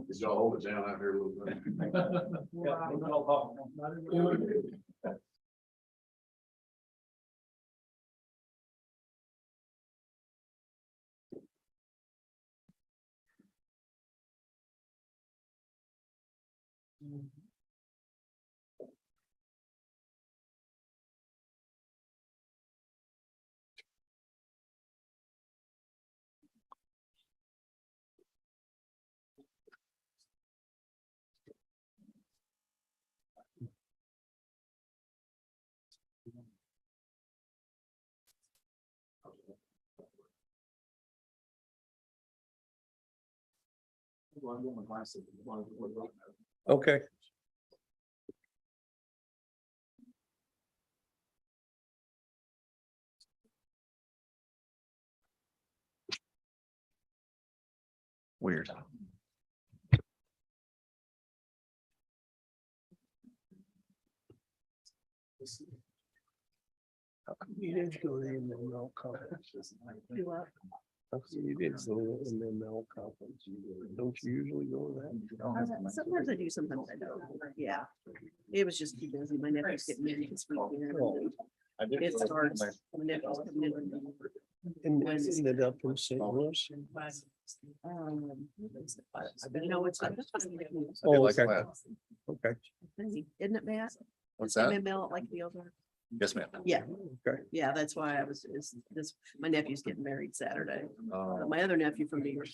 Did y'all hold it down out here a little bit? Okay. Weird. How come you didn't go to the ML conference? How come you didn't go to the ML conference? Don't you usually go to that? Sometimes I do, sometimes I don't. Yeah. It was just too busy. My nephew's getting married this weekend. It starts. My nephew's coming in. And ended up in St. Louis. No, it's. Oh, Like okay. that. Okay. Isn't it bad? What's that? MML like the other. Yes, ma'am. Yeah, Okay. yeah, that's why I was, is this, my nephew's getting married Saturday. Oh. My other nephew from New York.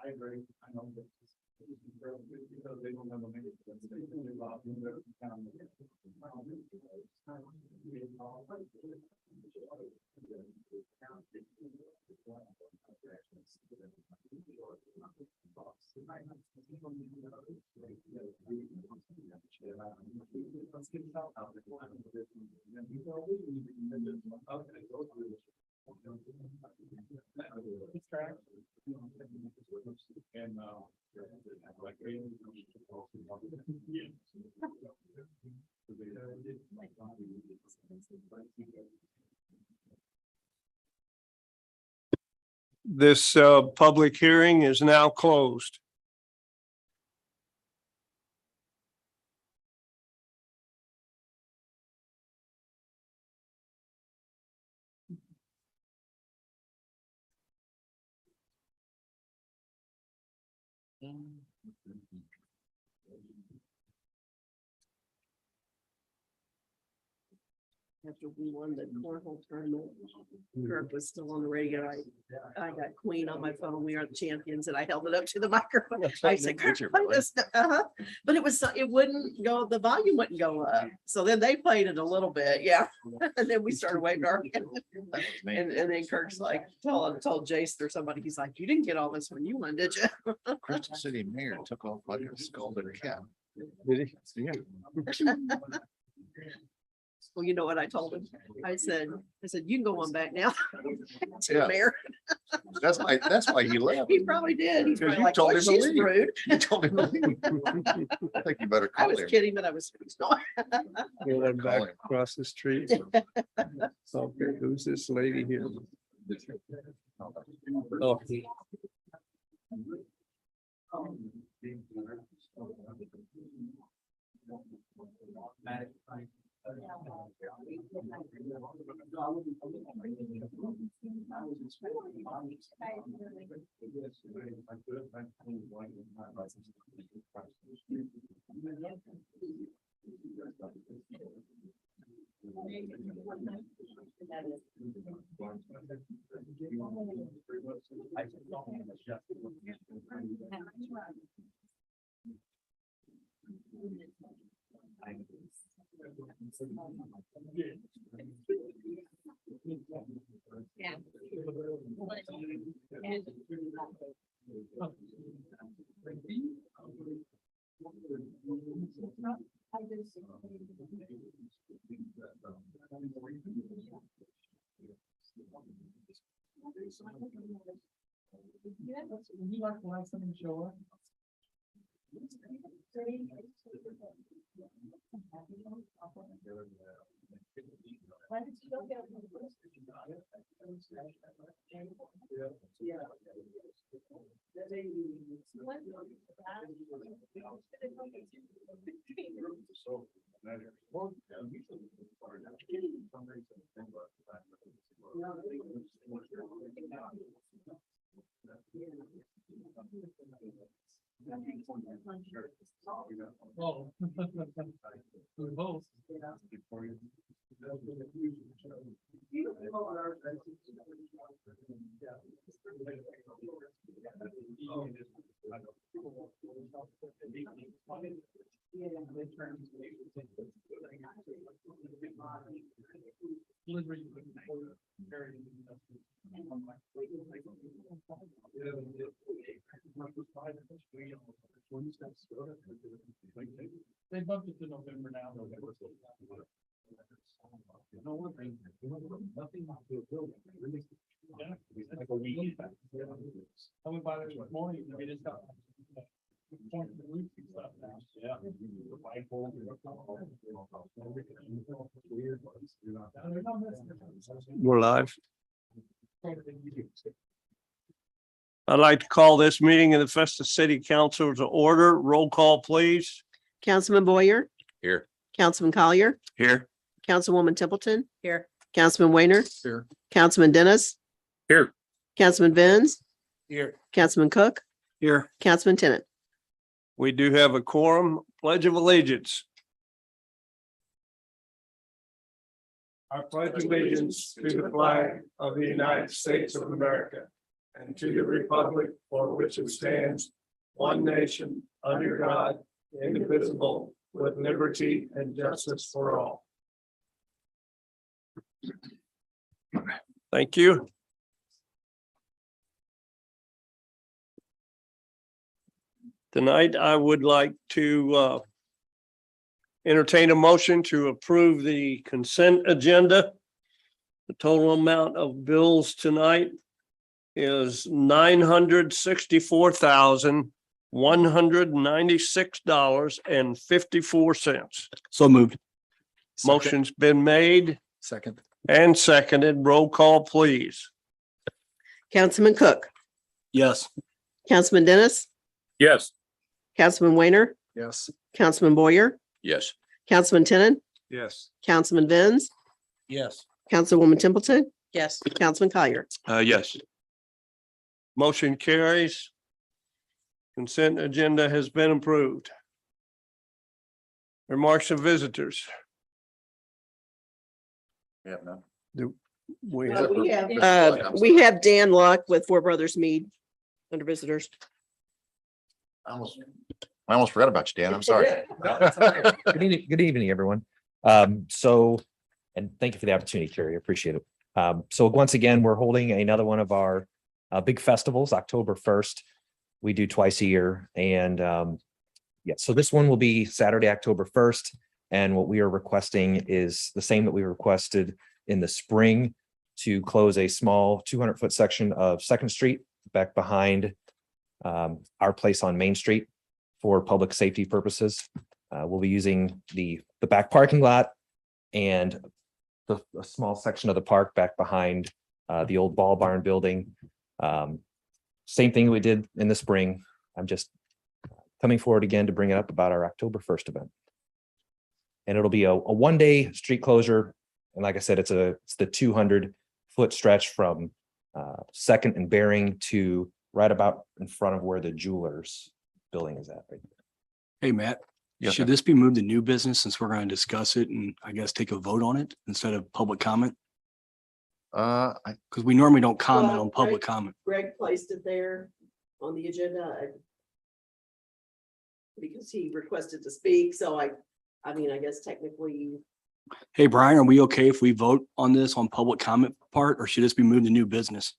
I agree. I know that. Because they don't have a minute. And This public hearing is now closed. after we won the cornhole tournament, Kirk was still on the radio. I got Queen on my phone. We are the champions, and I held it up to the microphone. I said, "Kirk, play this." But it was, it wouldn't go, the volume wouldn't go up. So then they played it a little bit, yeah. And then we started waving our hand. And then Kirk's like, told Jason or somebody, he's like, "You didn't get all this when you won, did you?" Crystal City Mayor took off like a scalded cat. Did he? Yeah. Well, you know what I told him? I said, "You can go on back now." To the Yeah. mayor. That's why he left. He probably did. He's Because probably you like, told "Boy, him to she's leave." rude." You told him to leave. I think you better I call was him. kidding, but I was. You went back Call him. across the street. Okay, who's this lady here? Oh, Would you like to have something show up? Oh. We both. They bumped it to November now. Yeah, like a week. I went by there this morning, and they just got. Point the roof and stuff now. Yeah. we're live. I'd like to call this meeting of the Festus City Council to order. Roll call, please. Councilman Boyer, Here. Councilman Collier, Here. Councilwoman Templeton. Here. Councilman Weiner, Here. Councilman Dennis, Here. Councilman Vins, Here. Councilman Cook, Here. Councilman Tennant. We do have a quorum. Pledge of allegiance. I pledge allegiance to the flag of the United States of America and to the republic for which it stands, one nation, under God, indivisible, with liberty and justice for all. Thank you. Tonight, I would like to entertain a motion to approve the consent agenda. The total amount of bills tonight is $964,196.54. So moved. Motion's been made Second. and seconded. Roll call, please. Councilman Cook, Yes. Councilman Dennis, Yes. Councilman Weiner, Yes. Councilman Boyer, Yes. Councilman Tennant, Yes. Councilman Vins, Yes. Councilwoman Templeton. Yes. Councilman Collier. Yes. Motion carries. Consent agenda has been approved. Remarks of visitors. Yeah, no. We Uh, have, We have Dan Luck with Four Brothers Mead under visitors. I almost forgot about you, Dan. I'm sorry. Good evening, everyone. And thank you for the opportunity, Carrie. I appreciate it. So once again, we're holding another one of our big festivals, October 1st. We do twice a year. And yeah, so this one will be Saturday, October 1st. And what we are requesting is the same that we requested in the spring, to close a small 200-foot section of Second Street back behind our place on Main Street for public safety purposes. We'll be using the back parking lot and a small section of the park back behind the old ball barn building. Same thing we did in the spring. I'm just coming forward again to bring it up about our October 1st event. And it'll be a one-day street closure. And like I said, it's the 200-foot stretch from Second and Bering to right about in front of where the Jewelers building is at. Right there. Hey, Matt, Yes, should sir. this be moved to new business since we're going to discuss it and I guess take a vote on it instead of public comment? Because we normally don't comment Well, on public right. comment. Greg placed it there on the agenda. Because he requested to speak, so I mean, I guess technically, Hey, Brian, are we okay if we vote on this on public comment part, or should this be moved to new business?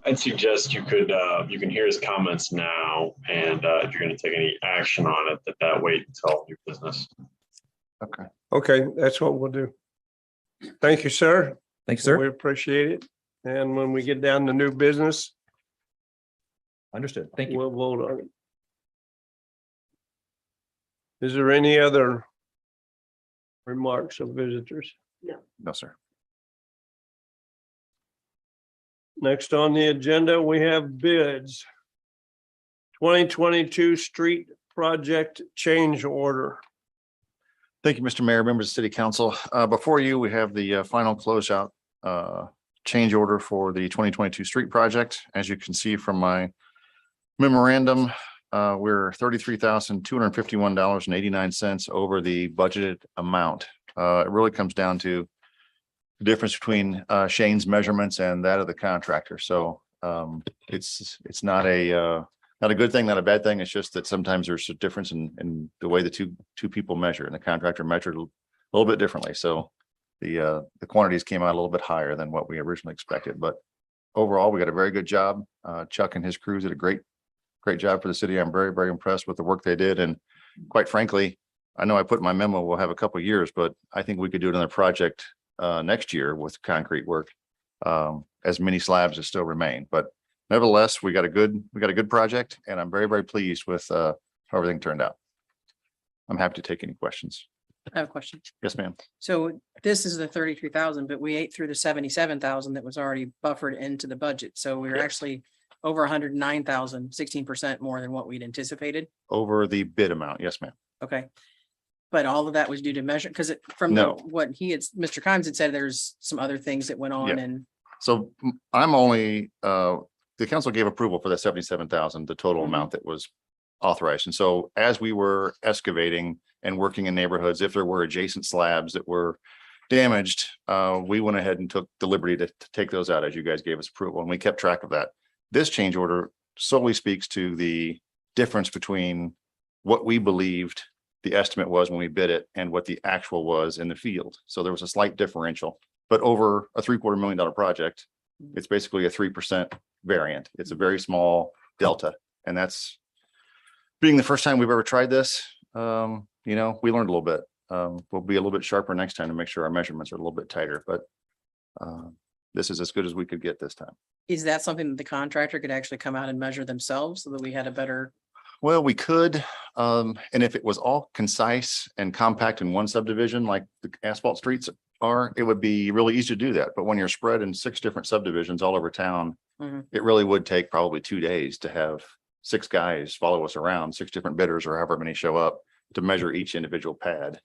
I'd suggest you can hear his comments now, and if you're gonna take any action on it, that wait until new business. okay, that's what we'll do. Thank you, sir. Thank you, sir. We appreciate it. And when we get down to new business, Understood. Thank you. we'll vote on it. Is there any other remarks of visitors? No, sir. Next on the agenda, we have bids. 2022 street project change order. Thank you, Mr. Mayor, members of City Council. Before you, we have the final closeout change order for the 2022 street project. As you can see from my memorandum, we're $33,251.89 over the budgeted amount. It really comes down to the difference between Shane's measurements and that of the contractor. So it's not a good thing, not a bad thing. It's just that sometimes there's a difference in the way the two people measure, and the contractor measured a little bit differently. So the quantities came out a little bit higher than what we originally expected. But overall, we got a very good job. Chuck and his crews did a great job for the city. I'm very, very impressed with the work they did. And quite frankly, I know I put in my memo, we'll have a couple of years, but I think we could do another project next year with concrete work, as many slabs as still remain. But nevertheless, we got a good project, and I'm very, very pleased with how everything turned out. I'm happy to take any questions. I have a question. Yes, ma'am. So this is the 33,000, but we ate through the 77,000 that was already buffered into the budget. So we were actually over 109,000, 16% more than what we'd anticipated. Over the bid amount. Yes, ma'am. Okay. But all of that was due to measure, because from No. what Mr. Kimes had said, there's some other things that went on Yeah. and So I'm only, the council gave approval for the 77,000, the total Mhm. amount that was authorized. And so as we were excavating and working in neighborhoods, if there were adjacent slabs that were damaged, we went ahead and took the liberty to take those out as you guys gave us approval, and we kept track of that. This change order solely speaks to the difference between what we believed the estimate was when we bid it and what the actual was in the field. So there was a slight differential, but over a $750,000 project, it's basically a 3% variant. It's a very small delta. And that's being the first time we've ever tried this. We learned a little bit. We'll be a little bit sharper next time to make sure our measurements are a little bit tighter, but this is as good as we could get this time. is that something that the contractor could actually come out and measure themselves so that we had a better, Well, we could, and if it was all concise and compact in one subdivision, like the asphalt streets are, it would be really easy to do that. But when you're spread in 6 different subdivisions all over town, Mhm. it really would take probably 2 days to have 6 guys follow us around, 6 different bidders or however many show up to measure each individual pad.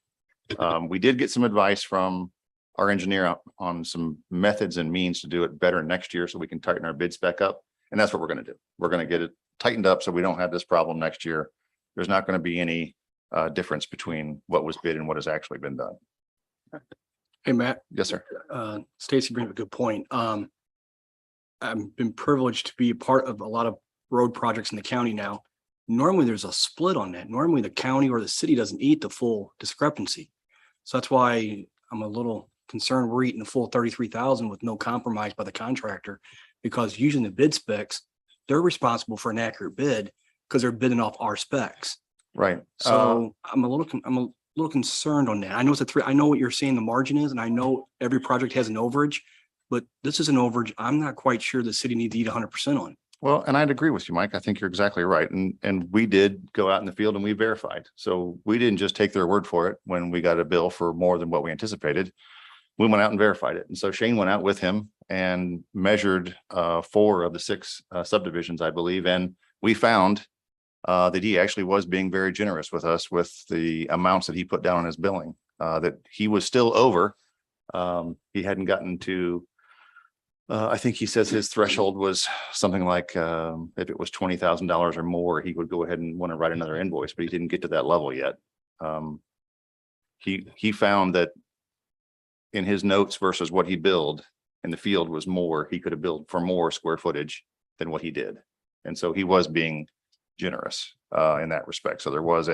We did get some advice from our engineer on some methods and means to do it better next year so we can tighten our bid spec up. And that's what we're going to do. We're going to get it tightened up so we don't have this problem next year. There's not going to be any difference between what was bid and what has actually been done. Hey, Matt, Yes, sir. Stacy brings up a good point. I've been privileged to be a part of a lot of road projects in the county now. Normally, there's a split on that. Normally, the county or the city doesn't eat the full discrepancy. So that's why I'm a little concerned we're eating the full 33,000 with no compromise by the contractor. Because using the bid specs, they're responsible for an accurate bid because they're bidding off our specs. Right. So I'm a little concerned on that. I know it's I know what you're saying the margin is, and I know every project has an overage, but this is an overage I'm not quite sure the city needs to eat 100% on. Well, and I'd agree with you, Mike. I think you're exactly right. And we did go out in the field and we verified. So we didn't just take their word for it when we got a bill for more than what we anticipated. We went out and verified it. And so Shane went out with him and measured 4 of the 6 subdivisions, I believe. And we found that he actually was being very generous with us with the amounts that he put down on his billing, that he was still over. He hadn't gotten to, I think he says his threshold was something like, if it was $20,000 or more, he would go ahead and want to write another invoice, but he didn't get to that level yet. He found that in his notes versus what he billed in the field was more, he could have billed for more square footage than what he did. And so he was being generous in that respect. So there was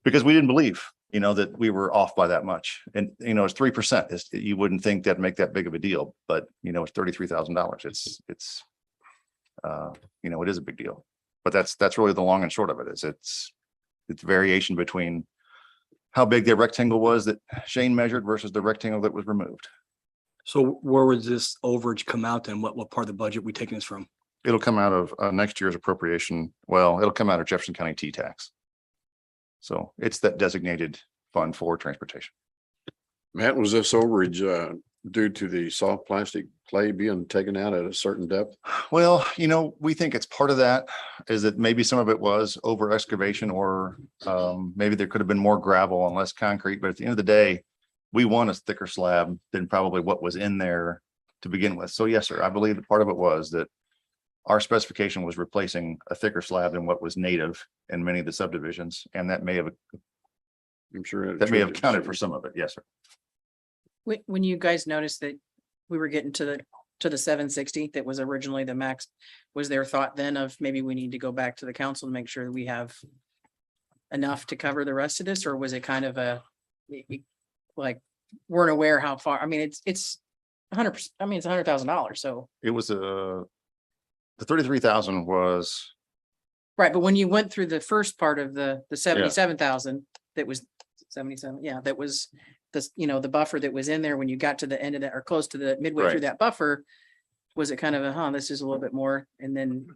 because we didn't believe, that we were off by that much. And, it's 3%. You wouldn't think that'd make that big of a deal, but it's $33,000. It's it is a big deal. But that's really the long and short of it. It's variation between how big the rectangle was that Shane measured versus the rectangle that was removed. So where would this overage come out then? What part of the budget we taking this from? It'll come out of next year's appropriation. Well, it'll come out of Jefferson County T-tax. So it's that designated fund for transportation. Matt, was this overage due to the soft plastic clay being taken out at a certain depth? Well, we think it's part of that is that maybe some of it was over excavation or maybe there could have been more gravel and less concrete. But at the end of the day, we want a thicker slab than probably what was in there to begin with. So yes, sir, I believe that part of it was that our specification was replacing a thicker slab than what was native in many of the subdivisions. And that may have I'm sure that may have accounted for some of it. Yes, sir. When you guys noticed that we were getting to the 760, that was originally the max, was there thought then of maybe we need to go back to the council to make sure that we have enough to cover the rest of this? Or was it kind of like, weren't aware how far? I mean, it's 100%. I mean, it's $100,000. So It was the 33,000 was, right. But when you went through the first part of the 77,000, that was 77. Yeah, that was the buffer that was in there when you got to the end of that or close to the midway through Right. that buffer. Was it kind of this is a little bit more? And then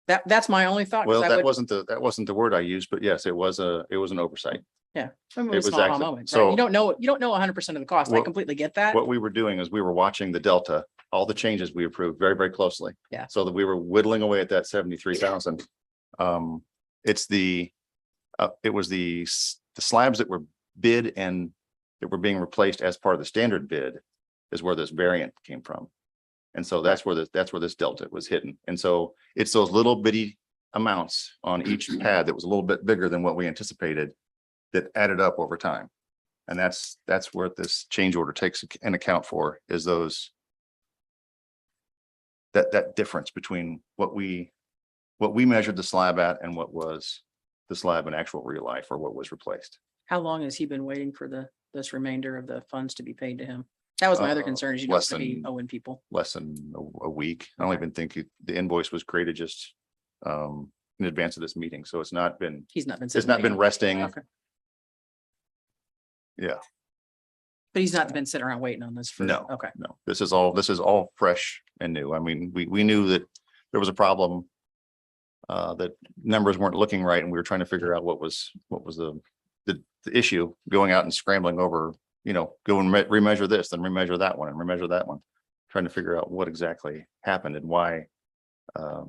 that's my only thought. 'Cause well, I that would- wasn't the word I used, but yes, it was an oversight. Yeah. I mean, it was small aha actually- moments, so- right? You don't know 100% of the cost. I What- completely get that. What we were doing is we were watching the delta, all the changes we approved very, very closely. Yeah. So that we were whittling away at that 73,000. It was the slabs that were bid and that were being replaced as part of the standard bid is where this variant came from. And so that's where this delta was hidden. And so it's those little bitty amounts on each pad that was a little bit bigger than what we anticipated that added up over time. And that's where this change order takes an account for is that difference between what we measured the slab at and what was the slab in actual real life or what was replaced. How long has he been waiting for this remainder of the funds to be paid to him? That was my other concern is you don't less want to be than- owing people. Less than a week. I don't even think the invoice was created just in advance of this meeting. So it's not been He's not been. it's sitting not been waiting. resting. Okay. Yeah, But he's not been sitting around waiting on this for. No. Okay. no, this is all fresh and new. I mean, we knew that there was a problem. That numbers weren't looking right and we were trying to figure out what was the issue going out and scrambling over, go and remeasure this, then remeasure that one and remeasure that one. Trying to figure out what exactly happened and why the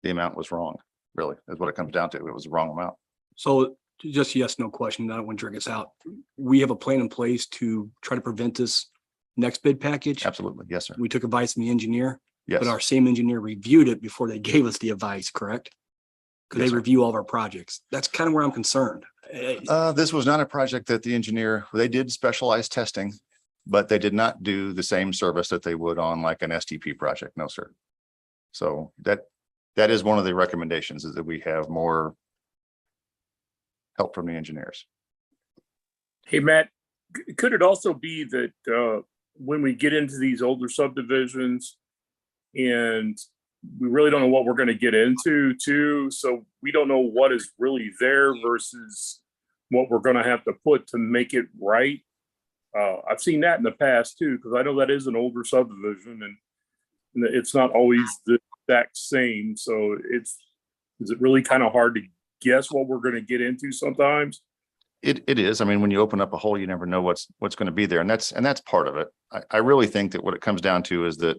amount was wrong, really, is what it comes down to. It was the wrong amount. So just yes, no question. I don't want to drag us out. We have a plan in place to try to prevent this next bid package. Absolutely. Yes, sir. We took advice from the engineer, Yes. but our same engineer reviewed it before they gave us the advice, correct? Could they Yes, sir. review all of our projects? That's kind of where I'm concerned. This was not a project that the engineer, they did specialized testing, but they did not do the same service that they would on like an STP project. No, sir. So that is one of the recommendations, is that we have more help from the engineers. Hey, Matt, could it also be that when we get into these older subdivisions and we really don't know what we're going to get into too, so we don't know what is really there versus what we're going to have to put to make it right? I've seen that in the past too, because I know that is an older subdivision and it's not always the exact same. So is it really kind of hard to guess what we're going to get into sometimes? It is. I mean, when you open up a hole, you never know what's going to be there. And that's part of it. I really think that what it comes down to is that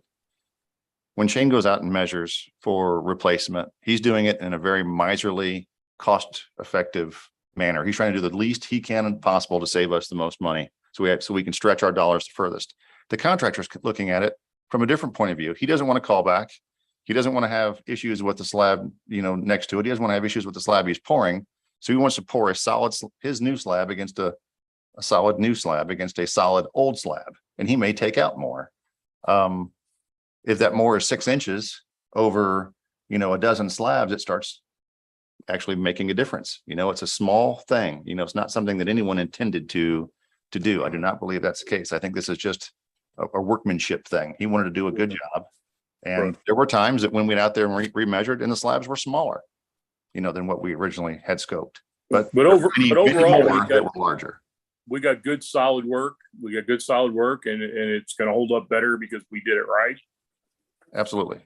when Shane goes out and measures for replacement, he's doing it in a very miserly, cost-effective manner. He's trying to do the least he can possible to save us the most money. So we can stretch our dollars the furthest. The contractor's looking at it from a different point of view. He doesn't want to call back. He doesn't want to have issues with the slab, next to it. He doesn't want to have issues with the slab he's pouring. So he wants to pour his new slab against a solid new slab against a solid old slab, and he may take out more. If that more is 6 inches over, a dozen slabs, it starts actually making a difference. It's a small thing. It's not something that anyone intended to do. I do not believe that's the case. I think this is just a workmanship thing. He wanted to do a good job. And there were times that when we went out there and remeasured and the slabs were smaller, than what we originally had scoped. But overall, that were larger. We got good solid work. And it's going to hold up better because we did it right. Absolutely.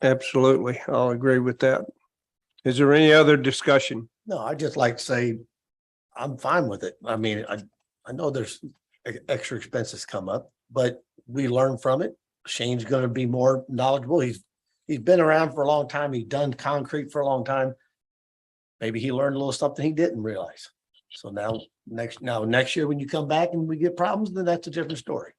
Absolutely. I'll agree with that. Is there any other discussion? No, I just like to say, I'm fine with it. I mean, I know there's extra expenses come up, but we learn from it. Shane's gonna be more knowledgeable. He's been around for a long time. He's done concrete for a long time. Maybe he learned a little something he didn't realize. So next year when you come back and we get problems, then that's a different story.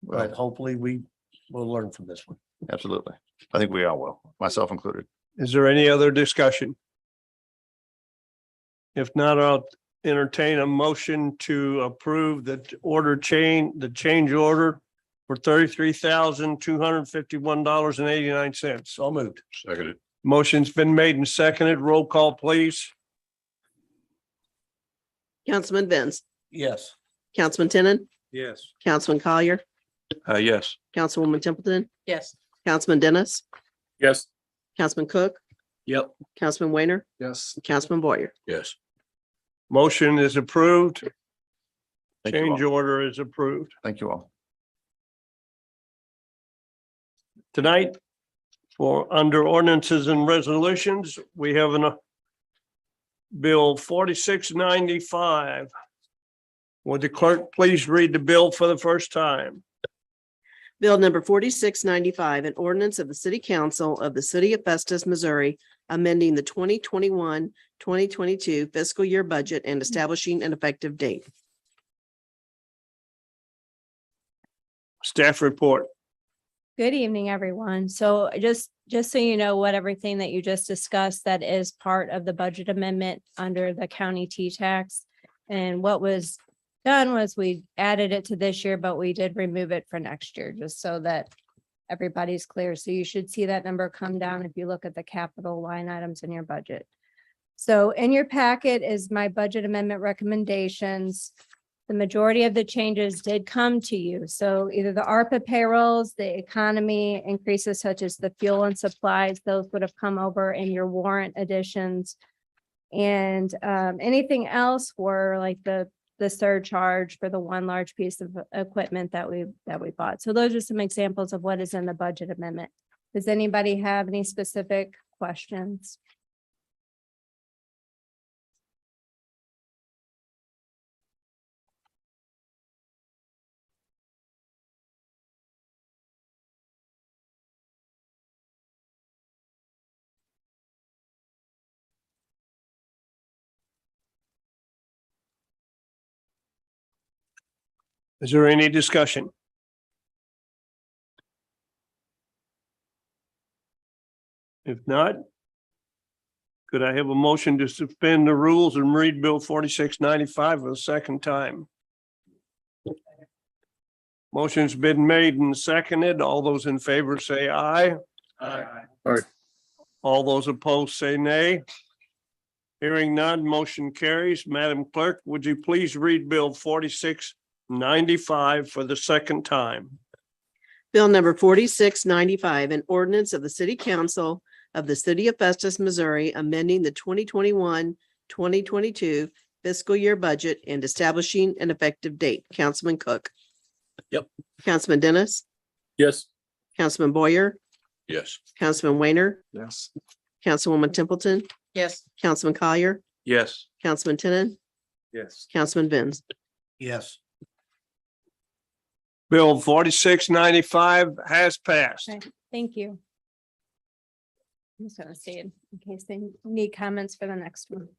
But hopefully we will learn from this one. Absolutely. I think we all will, myself included. Is there any other discussion? If not, I'll entertain a motion to approve the change order for $33,251.89. So moved. Seconded. Motion's been made and seconded. Roll call, please. Councilman Benz, Yes. Councilman Tenen, Yes. Councilman Collier, Yes. Councilwoman Templeton, Yes. Councilman Dennis, Yes. Councilman Cook, Yep. Councilman Weiner, Yes. Councilman Boyer. Yes. Motion is approved. Thank you Change all. order is approved. Thank you all. Tonight, for under ordinances and resolutions, we have Bill 4695. Would the clerk please read the bill for the first time? Bill number 4695, an ordinance of the City Council of the City of Festus, Missouri, amending the 2021-2022 fiscal year budget and establishing an effective date. Staff report. Good evening, everyone. So just so you know what everything that you just discussed, that is part of the budget amendment under the county T-tax. And what was done was we added it to this year, but we did remove it for next year, just so that everybody's clear. So you should see that number come down if you look at the capital line items in your budget. So in your packet is my budget amendment recommendations. The majority of the changes did come to you. So either the ARPA payrolls, the economy increases such as the fuel and supplies, those would have come over in your warrant additions. And anything else were like the surcharge for the one large piece of equipment that we bought. So those are some examples of what is in the budget amendment. Does anybody have any specific questions? Is there any discussion? If not, Could I have a motion to suspend the rules and read Bill 4695 for the second time? Motion's been made and seconded. All those in favor say aye. Aye. All those opposed say nay. Hearing none, motion carries. Madam Clerk, would you please read Bill 4695 for the second time? Bill number 4695, an ordinance of the City Council of the City of Festus, Missouri, amending the 2021-2022 fiscal year budget and establishing an effective date. Councilman Cook. Yep. Councilman Dennis, Yes. Councilman Boyer, Yes. Councilman Weiner, Yes. Councilwoman Templeton, Yes. Councilman Collier, Yes. Councilman Tenon, Yes. Councilman Vins. Yes. Bill 4695 has passed. Okay, thank you. I'm just gonna say it in case they need comments for the next one.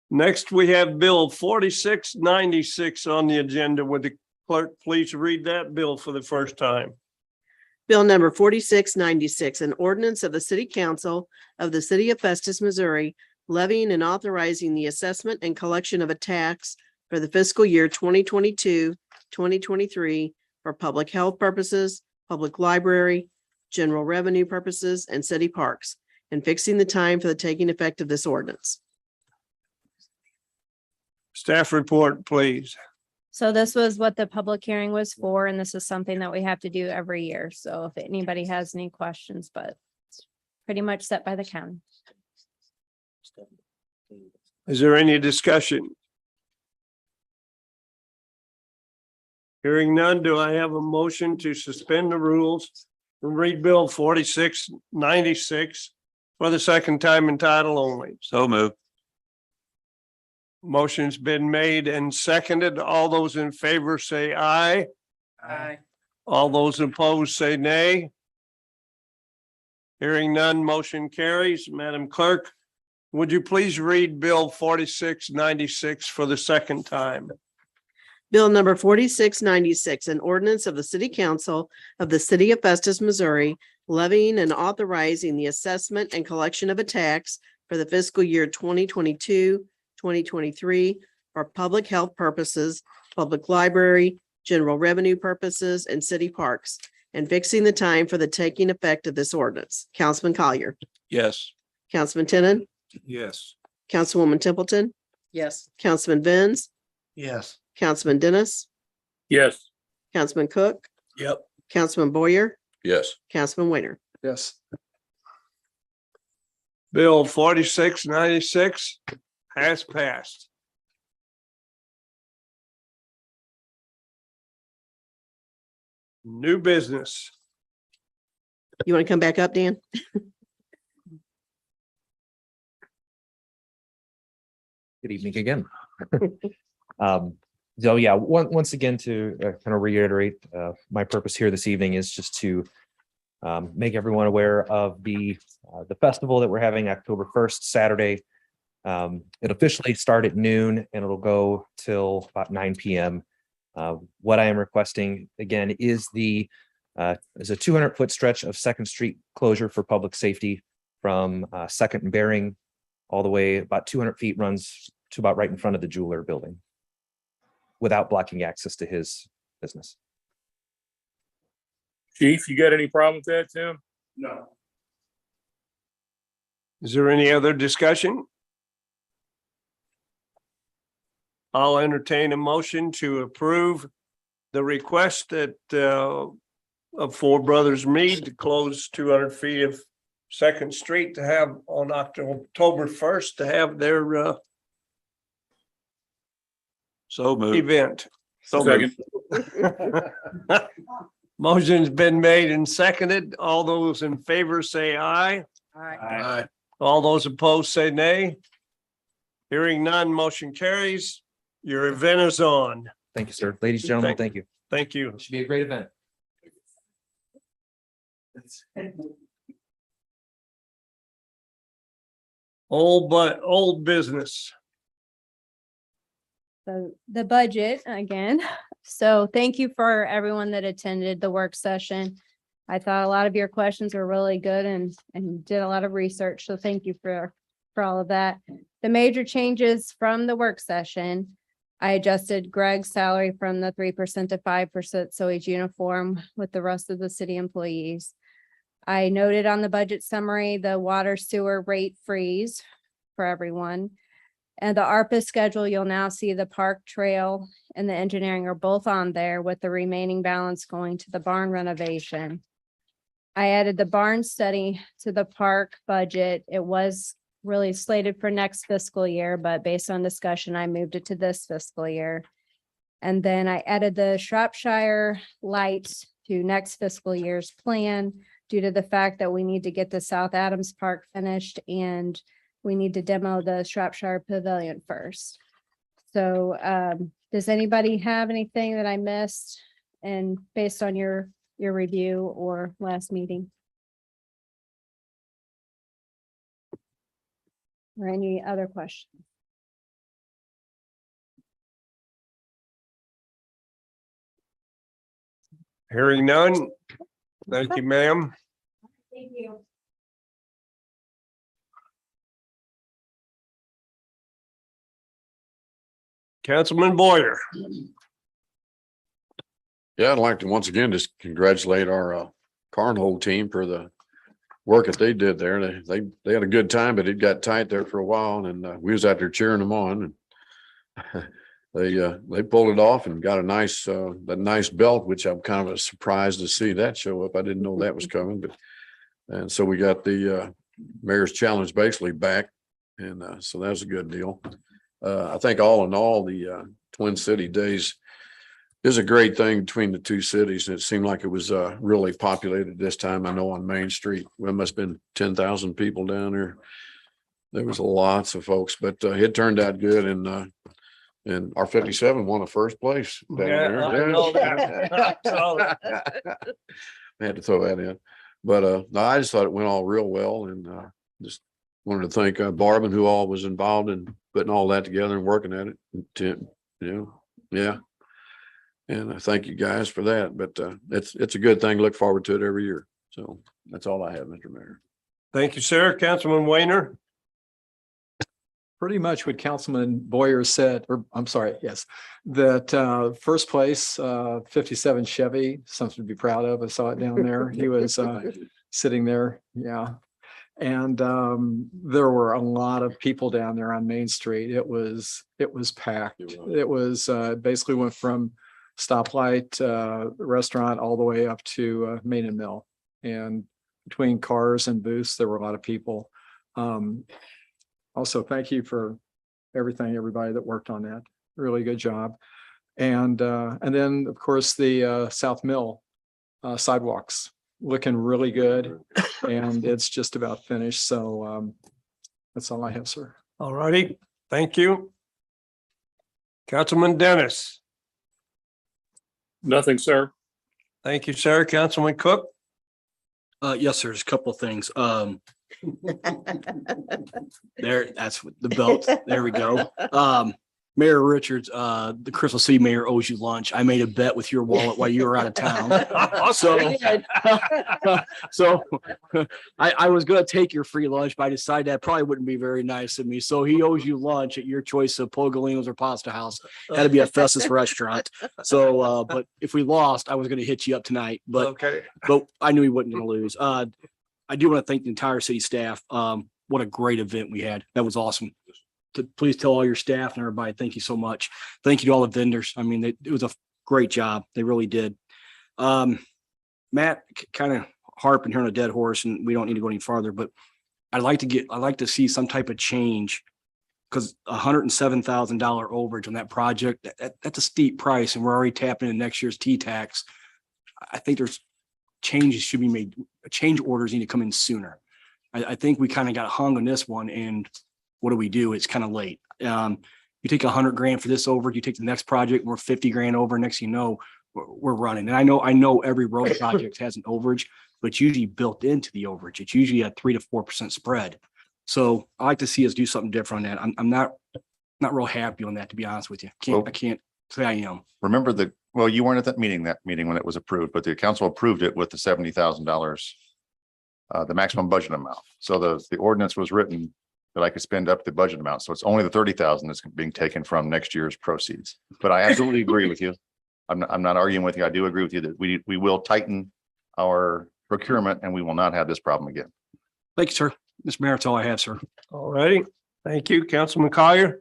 Next, we have Bill 4696 on the agenda. Would the clerk please read that bill for the first time? Bill number 4696, an ordinance of the City Council of the City of Festus, Missouri, levying and authorizing the assessment and collection of a tax for the fiscal year 2022-2023 for public health purposes, public library, general revenue purposes, and city parks, and fixing the time for the taking effect of this ordinance. Staff report, please. So this was what the public hearing was for, and this is something that we have to do every year. So if anybody has any questions, but it's pretty much set by the county. Is there any discussion? Hearing none, do I have a motion to suspend the rules and read Bill 4696 for the second time in title only? So moved. Motion's been made and seconded. All those in favor say aye. Aye. All those opposed say nay. Hearing none, motion carries. Madam Clerk, would you please read Bill 4696 for the second time? Bill number 4696, an ordinance of the City Council of the City of Festus, Missouri, levying and authorizing the assessment and collection of a tax for the fiscal year 2022-2023 for public health purposes, public library, general revenue purposes, and city parks, and fixing the time for the taking effect of this ordinance. Councilman Collier, Yes. Councilman Tenon, Yes. Councilwoman Templeton, Yes. Councilman Vins, Yes. Councilman Dennis, Yes. Councilman Cook, Yep. Councilman Boyer, Yes. Councilman Weiner. Yes. Bill 4696 has passed. New business. You want to come back up, Dan? Good evening again. So yeah, once again, to kind of reiterate, my purpose here this evening is just to make everyone aware of the festival that we're having October 1st, Saturday. It officially start at noon and it'll go till about 9 p.m. What I am requesting again is a 200-foot stretch of Second Street closure for public safety from Second and Bearing all the way about 200 feet, runs to about right in front of the jeweler building without blocking access to his business. Chief, you got any problem with that, Tim? No. Is there any other discussion? I'll entertain a motion to approve the request that of Four Brothers Mead to close 200 feet of Second Street to have on October 1st to have their event. Second. Motion's been made and seconded. All those in favor say aye. Aye. All those opposed say nay. Hearing none, motion carries. Your event is on. Thank you, sir. Ladies and gentlemen, thank you. Thank you. It should be a great event. Old business. The budget again. So thank you for everyone that attended the work session. I thought a lot of your questions were really good and did a lot of research. So thank you for all of that. The major changes from the work session. I adjusted Greg's salary from the 3% to 5%, so he's uniform with the rest of the city employees. I noted on the budget summary, the water sewer rate freeze for everyone. And the ARPA schedule, you'll now see the park trail and the engineering are both on there with the remaining balance going to the barn renovation. I added the barn study to the park budget. It was really slated for next fiscal year, but based on discussion, I moved it to this fiscal year. And then I added the Shropshire lights to next fiscal year's plan due to the fact that we need to get the South Adams Park finished and we need to demo the Shropshire Pavilion first. So does anybody have anything that I missed? And based on your review or last meeting? Or any other questions? Hearing none. Thank you, ma'am. Thank you. Councilman Boyer. Yeah, I'd like to once again just congratulate our cornhole team for the work that they did there. They had a good time, but it got tight there for a while, and we was out there cheering them on. And they pulled it off and got a nice belt, which I'm kind of surprised to see that show up. I didn't know that was coming, and so we got the Mayor's Challenge basically back, and so that was a good deal. I think all in all, the Twin City Days is a great thing between the two cities. It seemed like it was really populated this time. I know on Main Street, there must have been 10,000 people down there. There was lots of folks, but it turned out good. And our 57 won the first place down there. I know that. I saw that. I had to throw that in. But no, I just thought it went all real well, and just wanted to thank Barbin, who all was involved in putting all that together and working at it. Tim, yeah. And I thank you guys for that. But it's a good thing. Look forward to it every year. So that's all I have, Mr. Mayor. Thank you, sir. Councilman Weiner. Pretty much what Councilman Boyer said, or I'm sorry, yes, that first place, 57 Chevy, something to be proud of. I saw it down there. He was sitting there. Yeah. And there were a lot of people down there on Main Street. It was packed. It was basically went from stoplight restaurant all the way up to Main and Mill. And between cars and booths, there were a lot of people. Also, thank you for everything, everybody that worked on that. Really good job. And then, of course, the South Mill sidewalks looking really good, and it's just about finished. So that's all I have, sir. All righty. Thank you. Councilman Dennis. Nothing, sir. Thank you, sir. Councilman Cook. Yes, sir. There's a couple of things. There, that's the belt. There we go. Mayor Richards, the Crystal City mayor owes you lunch. I made a bet with your wallet while you were out of town. So I was going to take your free lunch, but I decided that probably wouldn't be very nice of me. So he owes you lunch at your choice of Pogolino's or Pasta House. Had to be a Festus restaurant. So, but if we lost, I was going to hit you up tonight, but I knew he wasn't going to lose. I do want to thank the entire city staff. What a great event we had. That was awesome. Please tell all your staff and everybody, thank you so much. Thank you to all the vendors. I mean, it was a great job. They really did. Matt, kind of harping here on a dead horse, and we don't need to go any farther, but I'd like to see some type of change, because $107,000 overage on that project, that's a steep price, and we're already tapping into next year's T-tax. I think there's changes should be made. Change orders need to come in sooner. I think we kind of got hung on this one, and what do? It's kind of late. You take $100,000 for this overage, you take the next project, we're $50,000 over. Next thing you know, we're running. And I know every road project has an overage, but it's usually built into the overage. It's usually a 3 to 4% spread. So I like to see us do something different on that. I'm not real happy on that, to be honest with you. I can't say I am. Remember Well, you weren't at that meeting when it was approved, but the council approved it with the $70,000. The maximum budget amount. So the ordinance was written that I could spend up the budget amount. So it's only the 30,000 that's being taken from next year's proceeds. But I absolutely agree with you. I'm not arguing with you. I do agree with you that we will tighten our procurement and we will not have this problem again. Thank you, sir. Mr. Mayor, that's all I have, sir. All righty. Thank you, Councilman Collier.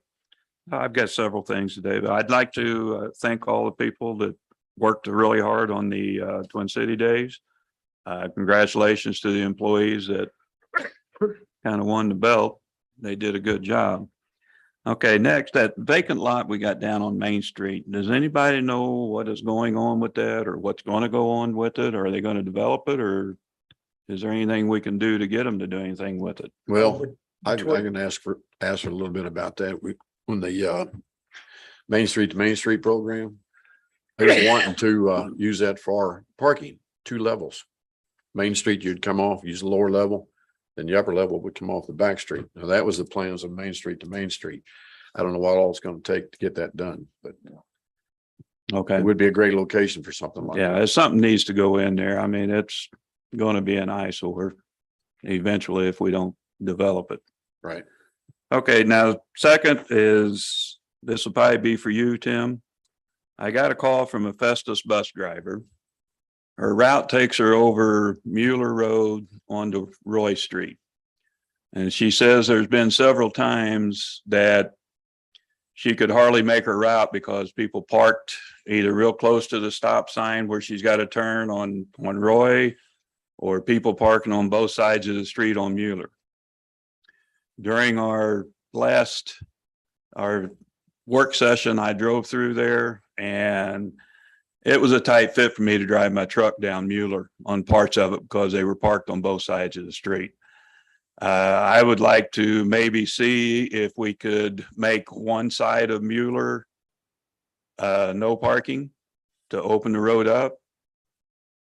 I've got several things today, but I'd like to thank all the people that worked really hard on the Twin City Days. Congratulations to the employees that kind of won the belt. They did a good job. Okay, next, that vacant lot we got down on Main Street. Does anybody know what is going on with that or what's going to go on with it? Are they going to develop it or is there anything we can do to get them to do anything with it? Well, I can ask a little bit about that. On the Main Street to Main Street program, they're wanting to use that for parking, 2 levels. Main Street, you'd come off, use the lower level, then the upper level would come off the back street. Now, that was the plans of Main Street to Main Street. I don't know what all it's going to take to get that done, but Okay. it would be a great location for something like that. Yeah, if something needs to go in there. I mean, it's going to be an eyesore eventually if we don't develop it. Right. Okay, now second is, this will probably be for you, Tim. I got a call from a Festus bus driver. Her route takes her over Mueller Road onto Roy Street. And she says there's been several times that she could hardly make her route because people parked either real close to the stop sign where she's got to turn on Roy, or people parking on both sides of the street on Mueller. During our work session, I drove through there and it was a tight fit for me to drive my truck down Mueller on parts of it because they were parked on both sides of the street. I would like to maybe see if we could make one side of Mueller no parking, to open the road up,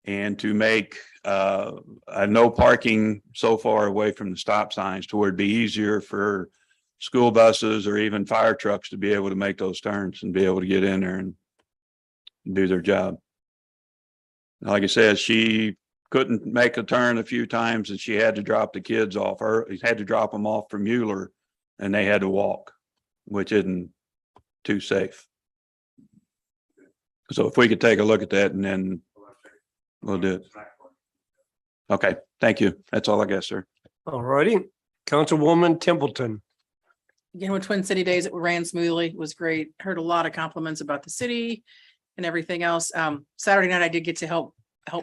and to make a no parking so far away from the stop signs to where it'd be easier for school buses or even fire trucks to be able to make those turns and be able to get in there and do their job. Like I said, she couldn't make a turn a few times and she had to drop the kids off. Had to drop them off from Mueller and they had to walk, which isn't too safe. So if we could take a look at that and then we'll do it. Okay, thank you. That's all I got, sir. All righty. Councilwoman Templeton. Again, with Twin City Days, it ran smoothly. It was great. Heard a lot of compliments about the city and everything else. Saturday night, I did get to help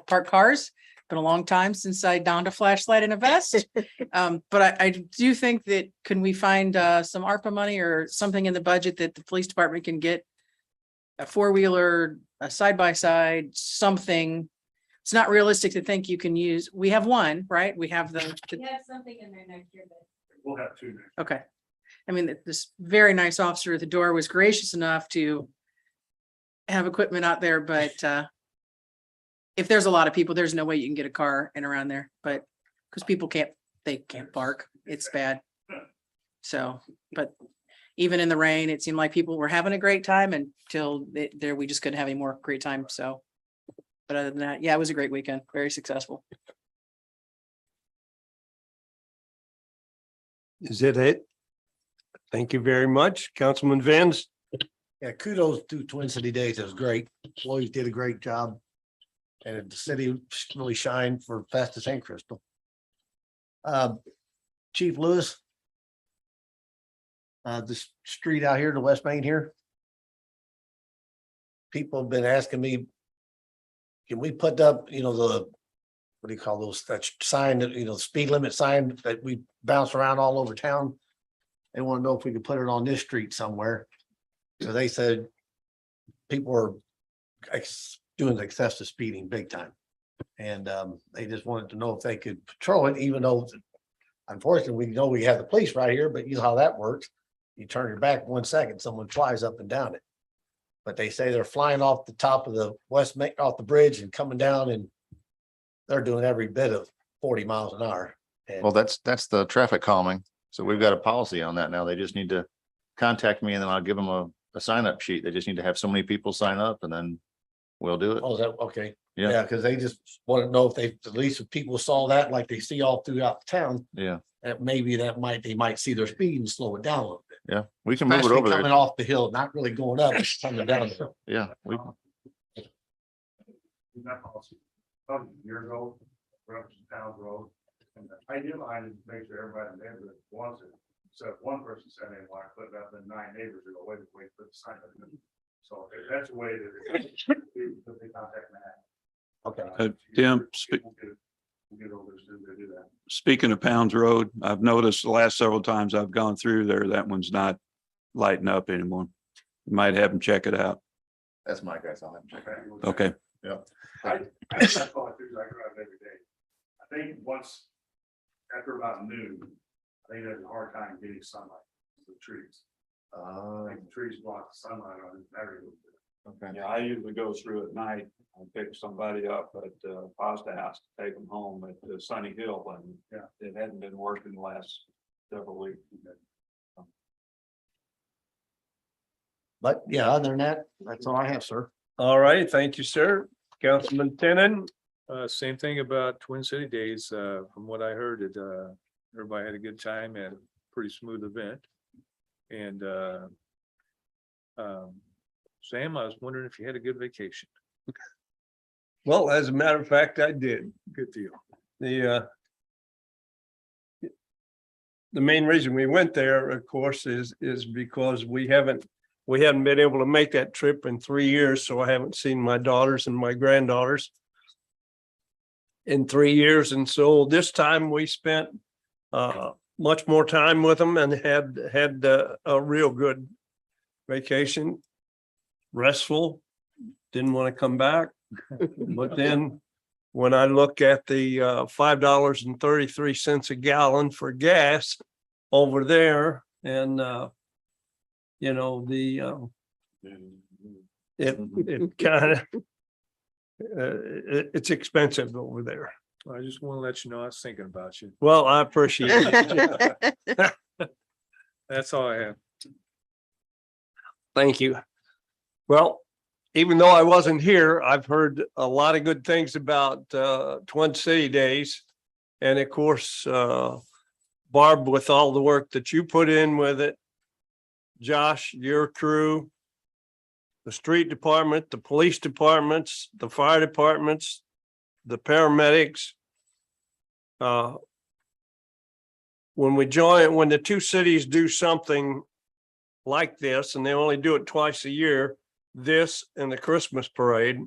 park cars. Been a long time since I donned a flashlight and a vest. But I do think that can we find some ARPA money or something in the budget that the police department can get a 4-wheeler, a side-by-side, something. It's not realistic to think you can use. We have one, right? We have We have something in there next year, but. We'll have 2 next. okay. I mean, this very nice officer at the door was gracious enough to have equipment out there, but if there's a lot of people, there's no way you can get a car in around there, but because people can't park. It's bad. So, but even in the rain, it seemed like people were having a great time until we just couldn't have any more great time. So, but other than that, yeah, it was a great weekend. Very successful. Is it? Thank you very much. Councilman Vance. Yeah, kudos to Twin City Days. It was great. Employees did a great job. And the city really shined for Festus and Crystal. Chief Lewis. This street out here to West Main here. People have been asking me, can we put up, the, what do you call those, that sign that, speed limit sign that we bounce around all over town? They want to know if we could put it on this street somewhere. So they said people are doing excessive speeding big time. And they just wanted to know if they could patrol it, even though unfortunately we know we have the police right here, but you know how that works. You turn your back 1 second, someone flies up and down it. But they say they're flying off the top of the off the bridge and coming down, and they're doing every bit of 40 miles an hour. And Well, that's the traffic calming. So we've got a policy on that now. They just need to contact me and then I'll give them a sign up sheet. They just need to have so many people sign up and then we'll do it. Oh, is that, okay. Yeah. Yeah, because they just want to know if they, at least if people saw that like they see all throughout the town, Yeah, that maybe they might see their speed and slow it down a little bit. yeah, we can move it Especially over coming there. off the hill, not really going up, it's coming down. the hill. Yeah, we, That policy, about a year ago, Robinson Town Road. And the idea behind it is to make sure everybody in the neighborhood wants it. So if one person said they want to put it up, then 9 neighbors will go, wait, put the sign up. So if that's a way that they contact Matt. Okay. Tim, We'll get over as soon as they do that. speaking of Pounds Road, I've noticed the last several times I've gone through there, that one's not lighting up anymore. You might have them check it out. that's my guys. I'll have to check it out. Okay. I call it too, I drive every day. I think once, after about noon, I think there's a hard time getting sunlight, to the trees. I think the trees block the sunlight on it very little bit. Okay. Yeah, I usually go through at night. I pick somebody up at Pasta House to take them home at Sunny Hill, and Yeah. it hadn't been working the last several weeks. But yeah, other than that, that's all I have, sir. All right, thank you, sir. Councilman Tenen. Same thing about Twin City Days. From what I heard, everybody had a good time and a pretty smooth event. And Sam, I was wondering if you had a good vacation. Well, as a matter of fact, I did. Good deal. The main reason we went there, of course, is because we haven't been able to make that trip in 3 years, so I haven't seen my daughters and my granddaughters in 3 years. And so this time we spent much more time with them and had a real good vacation. Restful, didn't want to come back. But then when I look at the $5.33 a gallon for gas over there, and you know, it kind of it's expensive over there. I just want to let you know I was thinking about you. Well, I appreciate it. That's all I have. Thank you. Well, even though I wasn't here, I've heard a lot of good things about Twin City Days. And of course, Barb, with all the work that you put in with it, Josh, your crew, the street department, the police departments, the fire departments, the paramedics. When the two cities do something like this, and they only do it twice a year, this and the Christmas parade,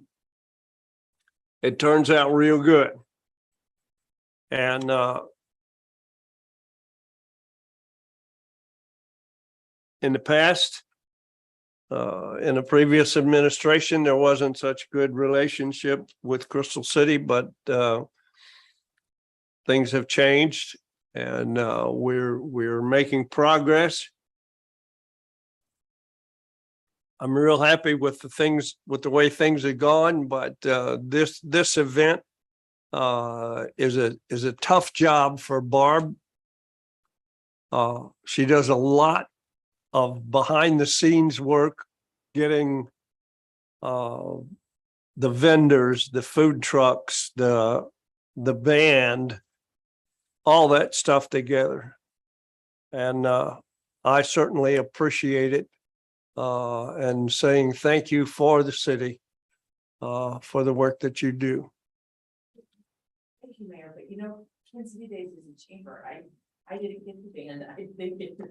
it turns out real good. And in the past, in a previous administration, there wasn't such a good relationship with Crystal City, but things have changed, and we're making progress. I'm real happy with the way things have gone, but this event is a tough job for Barb. She does a lot of behind the scenes work, getting the vendors, the food trucks, the band, all that stuff together. And I certainly appreciate it. And saying thank you for the city, for the work that you do. Thank you, Mayor, but you know, Twin City Days is a chamber. I didn't get the band. I didn't get the.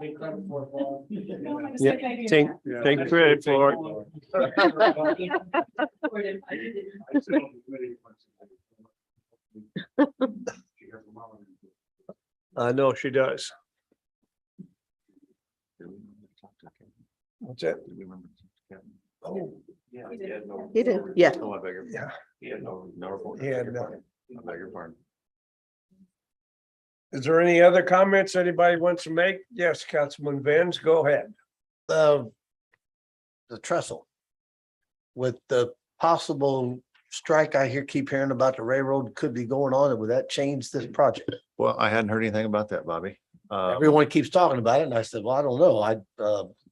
Take credit for it, Paul. No, I was Yeah, like, I didn't take have- take credit for it. I didn't. I sit on the committee. I know she does. What's that? Oh, Yeah. He did, yeah. Oh, I beg your. yeah. He had no report. He had none. I beg your pardon. Is there any other comments anybody wants to make? Yes, Councilman Vance, go ahead. The trestle. With the possible strike keep hearing about the railroad could be going on, would that change this project? Well, I hadn't heard anything about that, Bobby. Everyone keeps talking about it, and I said, well, I don't know.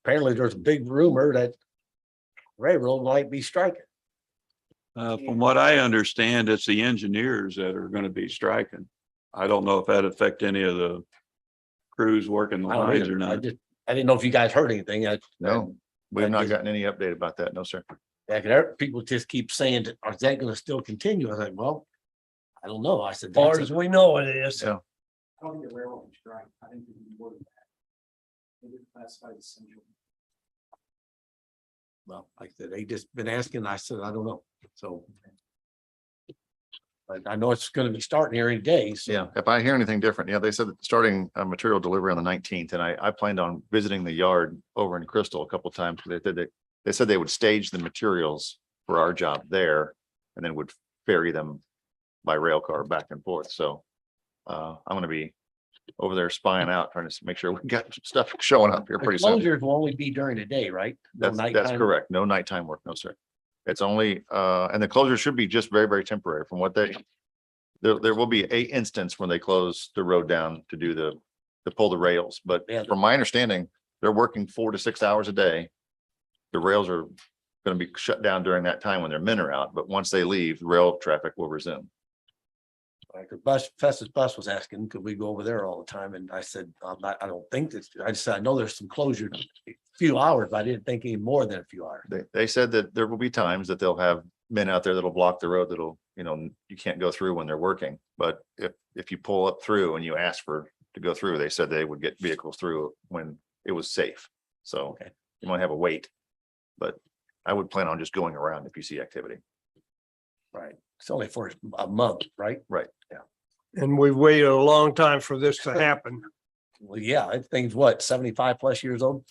Apparently there's a big rumor that railroad might be striking. From what I understand, it's the engineers that are gonna be striking. I don't know if that affect any of the crews working the I don't lines either. or not. I didn't know if you guys heard anything. No, we've not gotten any update about that. No, sir. Yeah, 'cause people just keep saying, is that gonna still continue? I was like, well, I don't know. I said. As far that's as a- we know it is. Yeah. I don't think the railroad was strike. I think it was more than that. They didn't classify it as essential. Well, like I said, they just been asking. I said, I don't know. So. But I know it's gonna be starting here any day. So. Yeah, if I hear anything different, they said that starting material delivery on the 19th, and I planned on visiting the yard over in Crystal a couple of times. They said they would stage the materials for our job there and then would ferry them by rail car back and forth. So I'm gonna be over there spying out, trying to make sure we got some stuff showing up here The pretty soon. closures will only be during the day, right? No That's nighttime? correct. No nighttime work, no, sir. It's only, and the closure should be just very, very temporary from what there will be a instance when they close the road down to do to pull the rails. But Yeah. from my understanding, they're working 4 to 6 hours a day. The rails are going to be shut down during that time when their men are out, but once they leave, rail traffic will resume. Like the Festus bus was asking, could we go over there all the time? And I said, I don't think that, I just said, I know there's some closure, a few hours, but I didn't think any more than a few hours. They said that there will be times that they'll have men out there that'll block the road, that'll, you can't go through when they're working. But if you pull up through and you ask to go through, they said they would get vehicles through when it was safe. So Okay. you might have a wait, but I would plan on just going around if you see activity. Right. It's only for a month, right? Right. And we've waited a long time for this to happen. Well, yeah, that thing's what, 75 plus years old?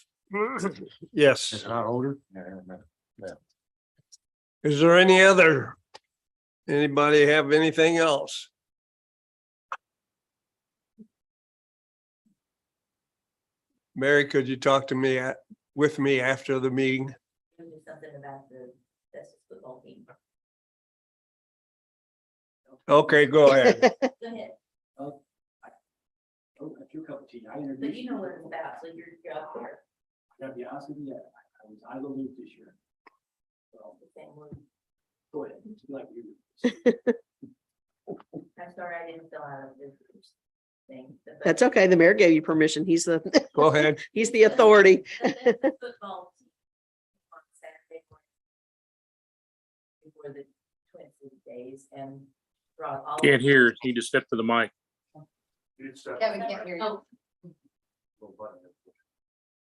Yes. It's not older. Is there anybody have anything else? Mary, could you talk to me with me after the meeting? Something about the Festus football team. Okay, go ahead. Go ahead. That's your cup of tea. I But introduced you know what it's about, so you're up there. I gotta be honest with you, I was out of the loop this year. So, go ahead. Like you. I'm sorry, I didn't fill out this thing. That's okay. The mayor gave you permission. He's the, Go ahead. he's the authority. The football team on Saturday morning before the Twin City days and brought all. Can't hear. Need to step to the mic. Yeah, we can't hear you.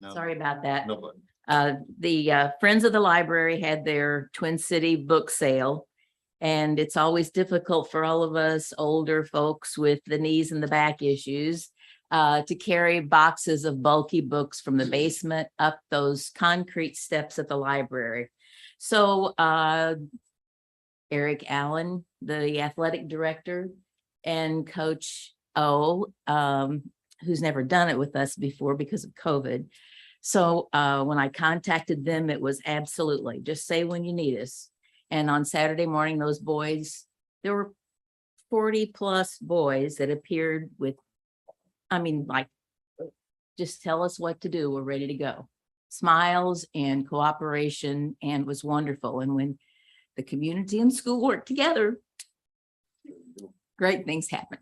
No, Sorry about that. no button. The Friends of the Library had their Twin City book sale. And it's always difficult for all of us older folks with the knees and the back issues to carry boxes of bulky books from the basement up those concrete steps at the library. So Eric Allen, the athletic director, and Coach O, who's never done it with us before because of COVID. So when I contacted them, it was absolutely just say when you need us. And on Saturday morning, those boys, there were 40 plus boys that appeared with, just tell us what to do. We're ready to go. Smiles and cooperation, and was wonderful. And when the community and school work together, great things happen.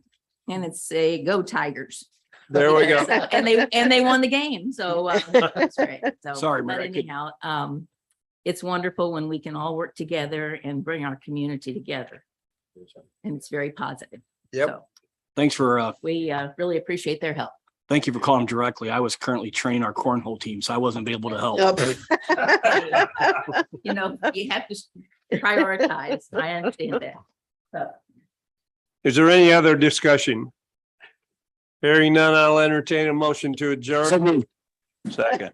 And it's a go Tigers. There we go. And they won the game. So that's great. So, Sorry, but Mary, I couldn't- anyhow, it's wonderful when we can all work together and bring our community together. And it's very positive. Yep. So Thanks for, we really appreciate their help. thank you for calling directly. I was currently training our cornhole team, so I wasn't able to help. You know, you have to prioritize. I understand that. So, Is there any other discussion? Hearing none, I'll entertain a motion to adjourn. Second.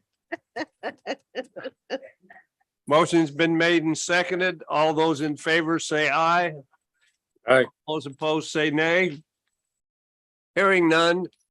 Motion's been made and seconded. All those in favor say aye. Aye. Those opposed say nay. Hearing none,